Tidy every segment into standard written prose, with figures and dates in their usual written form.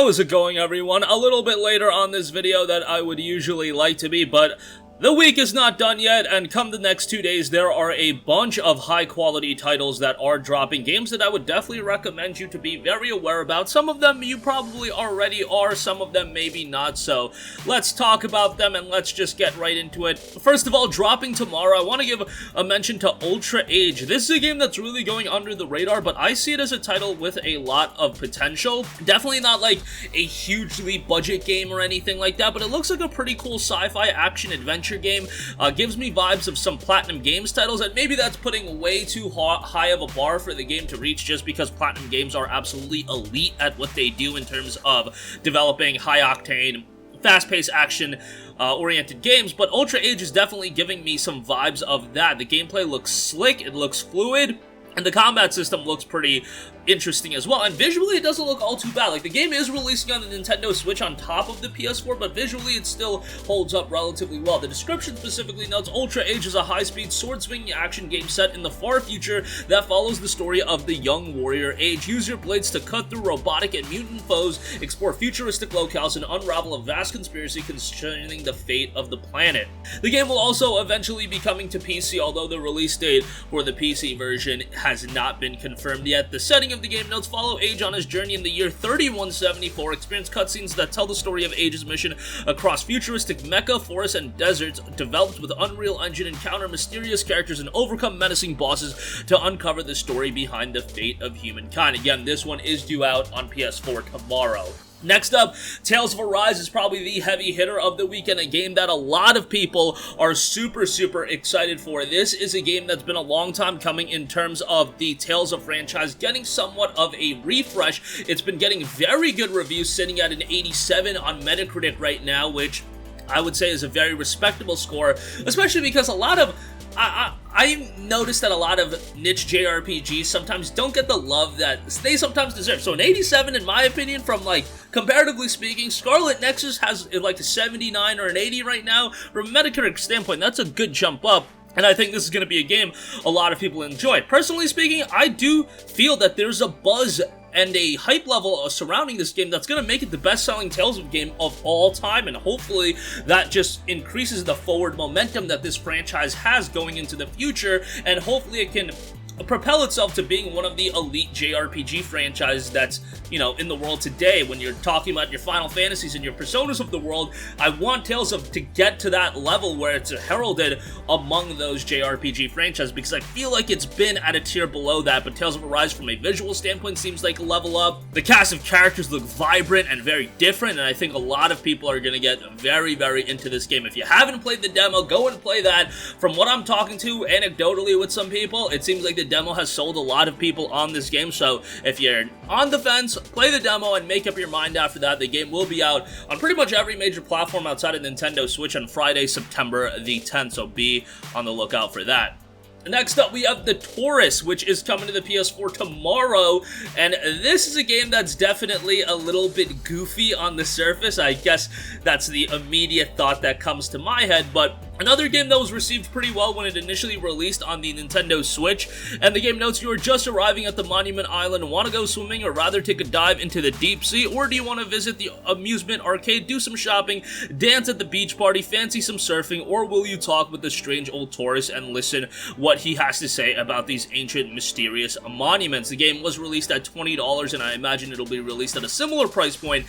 How is it going, everyone? A little bit later on this video than I would usually like to be, but the week is not done yet, and come the next 2 days, there are a bunch of high-quality titles that are dropping, games that I would definitely recommend you to be very aware about. Some of them you probably already are, some of them maybe not, so let's talk about them and let's just get right into it. First of all, dropping tomorrow, I want to give a mention to Ultra Age. This is a game that's really going under the radar, but I see it as a title with a lot of potential. Definitely not like a hugely budget game or anything like that, but it looks like a pretty cool sci-fi action-adventure game. Gives me vibes of some Platinum Games titles, and maybe that's putting way too high of a bar for the game to reach just because Platinum Games are absolutely elite at what they do in terms of developing high-octane, fast-paced action oriented games, but Ultra Age is definitely giving me some vibes of that. The gameplay looks slick, it looks fluid, and the combat system looks pretty interesting as well, and visually it doesn't look all too bad. Like, the game is releasing on the Nintendo Switch on top of the PS4, but visually it still holds up relatively well. The description specifically notes Ultra Age is a high-speed sword-swinging action game set in the far future that follows the story of the young warrior Age. Use your blades to cut through robotic and mutant foes, explore futuristic locales, and unravel a vast conspiracy concerning the fate of the planet. The game will also eventually be coming to PC, although the release date for the PC version has not been confirmed yet. The setting of the game notes follow Age on his journey in the year 3174, experience cutscenes that tell the story of Age's mission across futuristic mecha, forests, and deserts, developed with Unreal Engine, encounter mysterious characters, and overcome menacing bosses to uncover the story behind the fate of humankind. Again, this one is due out on PS4 tomorrow. Next up, Tales of Arise is probably the heavy hitter of the weekend, a game that a lot of people are super excited for. This is a game that's been a long time coming in terms of the Tales of franchise getting somewhat of a refresh. It's been getting very good reviews, sitting at an 87 on Metacritic right now, which I would say is a very respectable score, especially because a lot of I noticed that a lot of niche JRPGs sometimes don't get the love that they sometimes deserve. So an 87, in my opinion, from, like, comparatively speaking, Scarlet Nexus has like a 79 or an 80 right now. From a Metacritic standpoint, that's a good jump up. And I think this is going to be a game a lot of people enjoy. Personally speaking, I do feel that there's a buzz and a hype level surrounding this game that's going to make it the best-selling Tales of game of all time, and hopefully that just increases the forward momentum that this franchise has going into the future, and hopefully it can propel itself to being one of the elite JRPG franchises that's, you know, in the world today. When you're talking about your Final Fantasies and your Personas of the world, I want Tales of to get to that level where it's heralded among those JRPG franchises, because I feel like it's been at a tier below that, but Tales of Arise from a visual standpoint seems like a level up. The cast of characters look vibrant and very different, and I think a lot of people are going to get very into this game. If you haven't played the demo, go and play that. From what I'm talking to anecdotally with some people, it seems like the demo has sold a lot of people on this game, so if you're on the fence, play the demo and make up your mind after that. The game will be out on pretty much every major platform outside of Nintendo Switch on Friday, September the 10th, so be on the lookout for that. Next up, we have the Taurus, which is coming to the PS4 tomorrow, and this is a game that's definitely a little bit goofy on the surface. I guess that's the immediate thought that comes to my head, but another game that was received pretty well when it initially released on the Nintendo Switch, and the game notes you are just arriving at the Monument Island, want to go swimming or rather take a dive into the deep sea, or do you want to visit the amusement arcade, do some shopping, dance at the beach party, fancy some surfing, or will you talk with the strange old Taurus and listen what he has to say about these ancient mysterious monuments? The game was released at $20, and I imagine it'll be released at a similar price point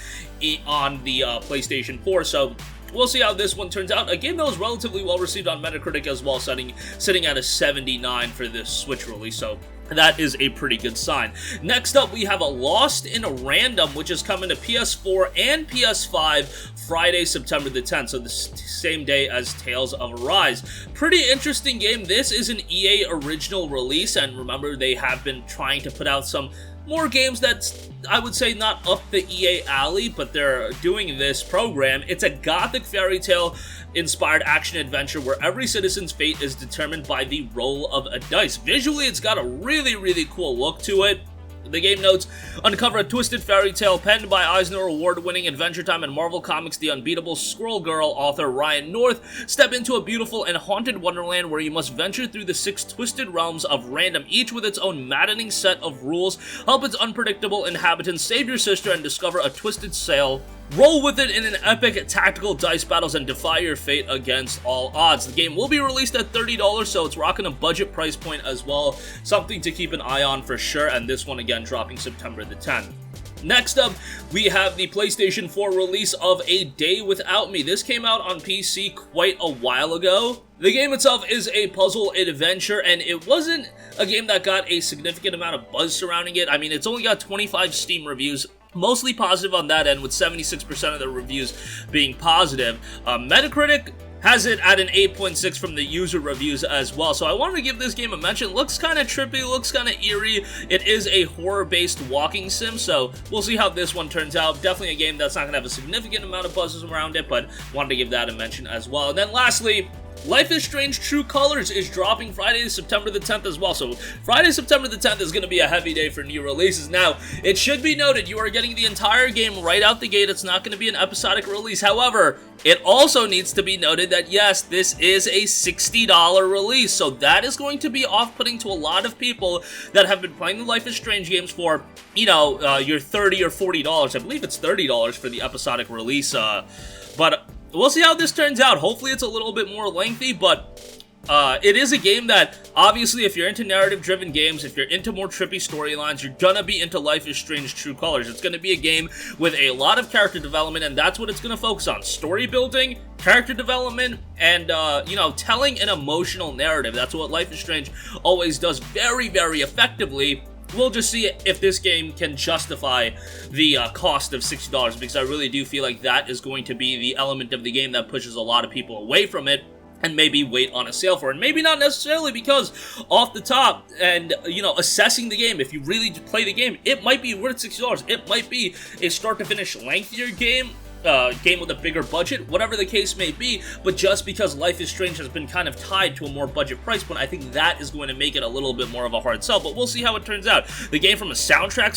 on the PlayStation 4, so we'll see how this one turns out. A game that was relatively well received on Metacritic as well, sitting at a 79 for this Switch release, so that is a pretty good sign. Next up, we have a Lost in a Random, which is coming to PS4 and PS5 Friday, September the 10th, so the same day as Tales of Arise. Pretty interesting game. This is an EA original release, and remember, they have been trying to put out some more games that's, I would say, not up the EA alley, but they're doing this program. It's a gothic fairy tale inspired action adventure where every citizen's fate is determined by the roll of a dice. Visually, it's got a really cool look to it. The game notes, uncover a twisted fairy tale penned by Eisner Award-winning Adventure Time and Marvel Comics The Unbeatable Squirrel Girl author Ryan North. Step into a beautiful and haunted wonderland where you must venture through the 6 twisted realms of random, each with its own maddening set of rules. Help its unpredictable inhabitants, save your sister, and discover a twisted sail. Roll with it in an epic tactical dice battles and defy your fate against all odds. The game will be released at $30, so it's rocking a budget price point as well. Something to keep an eye on for sure, and this one again dropping September the 10th. Next up, we have the PlayStation 4 release of A Day Without Me. This came out on PC quite a while ago. The game itself is a puzzle adventure, and it wasn't a game that got a significant amount of buzz surrounding it. I mean, it's only got 25 Steam reviews, mostly positive on that end, with 76% of the reviews being positive. Metacritic has it at an 8.6 from the user reviews as well. So I wanted to give this game a mention. Looks kind of trippy, looks kind of eerie. It is a horror-based walking sim, so we'll see how this one turns out. Definitely a game that's not going to have a significant amount of buzzes around it, but wanted to give that a mention as well. And then lastly, Life is Strange True Colors is dropping Friday, September the 10th as well. So Friday, September the 10th is going to be a heavy day for new releases. Now, it should be noted, you are getting the entire game right out the gate. It's not going to be an episodic release. However, it also needs to be noted that, yes, this is a $60 release. So that is going to be off-putting to a lot of people that have been playing the Life is Strange games for, you know, your $30 or $40. I believe it's $30 for the episodic release. But we'll see how this turns out. Hopefully it's a little bit more lengthy, but it is a game that, obviously, if you're into narrative-driven games, if you're into more trippy storylines, you're gonna be into Life is Strange True Colors. It's gonna be a game with a lot of character development, and that's what it's gonna focus on. Story building, character development, and, you know, telling an emotional narrative. That's what Life is Strange always does very, very effectively. We'll just see if this game can justify the cost of $60, because I really do feel like that is going to be the element of the game that pushes a lot of people away from it and maybe wait on a sale for it. Maybe not necessarily, because off the top and, you know, assessing the game, if you really play the game, it might be worth $60. It might be a start-to-finish lengthier game, game with a bigger budget, whatever the case may be, but just because Life is Strange has been kind of tied to a more budget price point, I think that is going to make it a little bit more of a hard sell, but we'll see how it turns out. The game from a soundtrack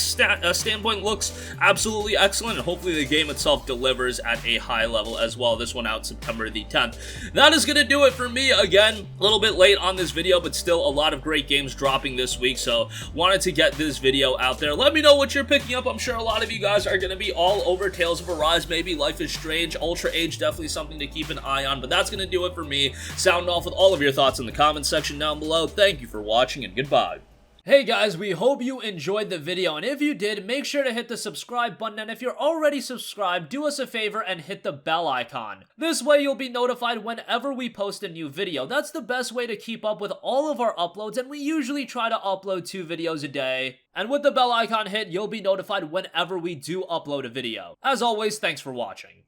standpoint looks absolutely excellent, and hopefully the game itself delivers at a high level as well. This one out September the 10th. That is going to do it for me. Again, a little bit late on this video, but still a lot of great games dropping this week, so wanted to get this video out there. Let me know what you're picking up. I'm sure a lot of you guys are going to be all over Tales of Arise, maybe Life is Strange, Ultra Age, definitely something to keep an eye on, but that's going to do it for me. Sound off with all of your thoughts in the comments section down below. Thank you for watching, and goodbye. Hey guys, we hope you enjoyed the video, and if you did, make sure to hit the subscribe button, and if you're already subscribed, do us a favor and hit the bell icon. This way you'll be notified whenever we post a new video. That's the best way to keep up with all of our uploads, and we usually try to upload 2 videos a day. And with the bell icon hit, you'll be notified whenever we do upload a video. As always, thanks for watching.